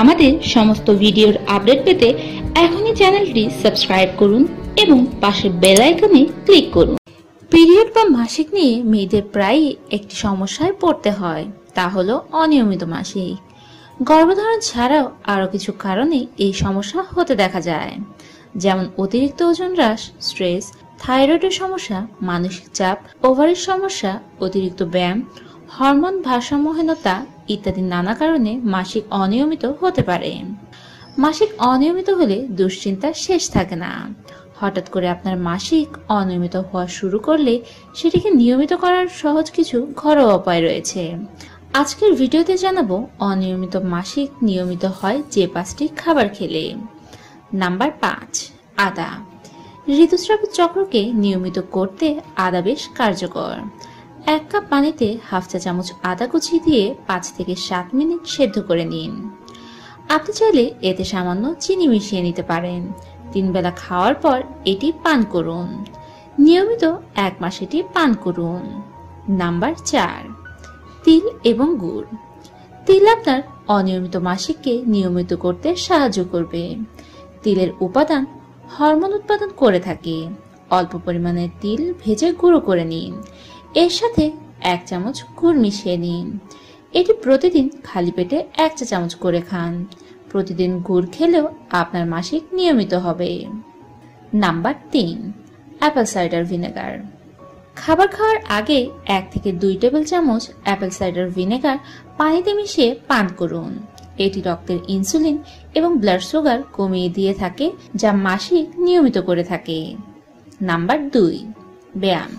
আমাদের সমস্ত ভিডিওর আপডেট পেতে এখনই চ্যানেলটি সাবস্ক্রাইব করুন এবং পাশের বেল আইকনে ক্লিক করুন। পিরিয়ড বা মাসিক নিয়ে মেয়েদের প্রায়ই একটি সমস্যায় পড়তে হয়, তা হলো অনিয়মিত মাসিক। গর্ভধারণ ছাড়াও আরো কিছু কারণে এই সমস্যা হতে দেখা যায়, যেমন অতিরিক্ত ওজন হ্রাস, স্ট্রেস, থাইরয়েডের সমস্যা, মানসিক চাপ, ওভারির সমস্যা, অতিরিক্ত ব্যায়াম, হরমোন ভারসাম্যহীনতা ইত্যাদি নানা কারণে মাসিক অনিয়মিত হতে পারে। মাসিক অনিয়মিত হলে দুশ্চিন্তার শেষ থাকে না। হঠাৎ করে আপনার মাসিক অনিয়মিত হওয়া শুরু করলে সেটিকে নিয়মিত করার সহজ কিছু ঘরোয়া উপায় রয়েছে। আজকের ভিডিওতে জানাবো অনিয়মিত মাসিক নিয়মিত হয় যে 5টি খাবার খেলে। নাম্বার 5, আদা। ঋতুস্রাব চক্রকে নিয়মিত করতে আদা বেশ কার্যকর। 1 কাপ পানিতে হাফ চা চামচ আদা কুচি দিয়ে 5 থেকে 7 মিনিট সেদ্ধ করে নিন। আপনি চাইলে এতে সামান্য চিনি মিশিয়ে নিতে পারেন। 3 বেলা খাওয়ার পর এটি পান করুন। নিয়মিত 1 মাস এটি পান করুন। নাম্বার 4, তিল এবং গুড়। তিল আপনার অনিয়মিত মাসিককে নিয়মিত করতে সাহায্য করবে। তিলের উপাদান হরমোন উৎপাদন করে থাকে। অল্প পরিমাণে তিল ভেজে গুঁড়ো করে নিন। এর সাথে 1 চামচ গুড় মিশিয়ে নিন। এটি প্রতিদিন খালি পেটে 1 চা চামচ করে খান। প্রতিদিন গুড় খেলেও আপনার মাসিক নিয়মিত হবে। Number 3, apple cider vinegar. খাবার খাওয়ার আগে 1 থেকে 2 টেবিল চামচ অ্যাপেল সাইডার ভিনেগার পানিতে মিশিয়ে পান করুন। এটি রক্তের ইনসুলিন এবং ব্লাড সুগার কমিয়ে দিয়ে থাকে, যা মাসিক নিয়মিত করে থাকে। নাম্বার 2, ব্যায়াম।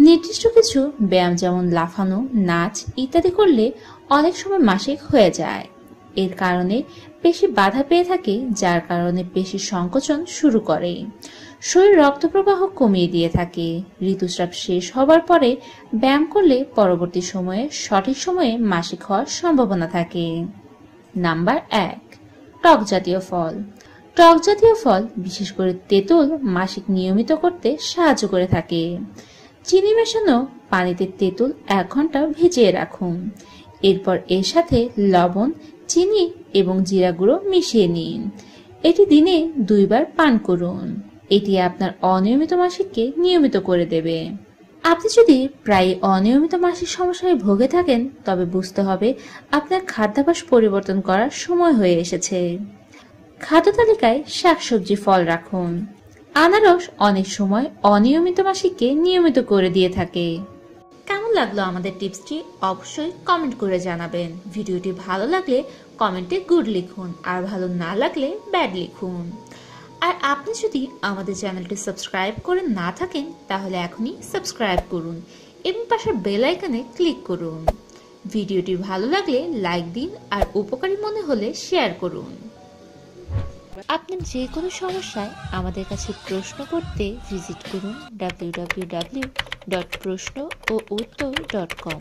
নির্দিষ্ট কিছু ব্যায়াম যেমন লাফানো, নাচ ইত্যাদি করলে অনেক সময় মাসিক হয়ে যায়। এর কারণে পেশি বাধা পেয়ে থাকে, যার কারণে পেশি সংকোচন শুরু করে। শরীর রক্ত প্রবাহ কমিয়ে দিয়ে থাকে। ঋতুস্রাব শেষ হবার পরে ব্যায়াম করলে পরবর্তী সময়ে সঠিক সময়ে মাসিক হওয়ার সম্ভাবনা থাকে। নাম্বার 1, টক জাতীয় ফল। টক জাতীয় ফল, বিশেষ করে তেঁতুল, মাসিক নিয়মিত করতে সাহায্য করে থাকে। চিনি মেশানো পানিতে তেঁতুল 1 ঘন্টা ভিজিয়ে রাখুন। এরপর এর সাথে লবণ, চিনি এবং জিরা গুঁড়ো মিশিয়ে নিন। এটি দিনে 2 বার পান করুন। এটি আপনার অনিয়মিত মাসিককে নিয়মিত করে দেবে। আপনি যদি প্রায় অনিয়মিত মাসিক সমস্যায় ভুগে থাকেন, তবে বুঝতে হবে আপনার খাদ্যাভ্যাস পরিবর্তন করার সময় হয়ে এসেছে। খাদ্য তালিকায় শাকসবজি, ফল রাখুন। আনারস অনেক সময় অনিয়মিত মাসিককে নিয়মিত করে দিয়ে থাকে। কেমন লাগলো আমাদের টিপসটি অবশ্যই কমেন্ট করে জানাবেন। ভিডিওটি ভালো লাগলে কমেন্টে গুড লিখুন, আর ভালো না লাগলে ব্যাড লিখুন। আর আপনি যদি আমাদের চ্যানেলটি সাবস্ক্রাইব করে না থাকেন, তাহলে এখনই সাবস্ক্রাইব করুন এবং পাশের বেল আইকনে ক্লিক করুন। ভিডিওটি ভালো লাগলে লাইক দিন, আর উপকারী মনে হলে শেয়ার করুন। আপনার যে কোনো সমস্যায় আমাদের কাছে প্রশ্ন করতে ভিজিট করুন www.proshno-o-uttor.com।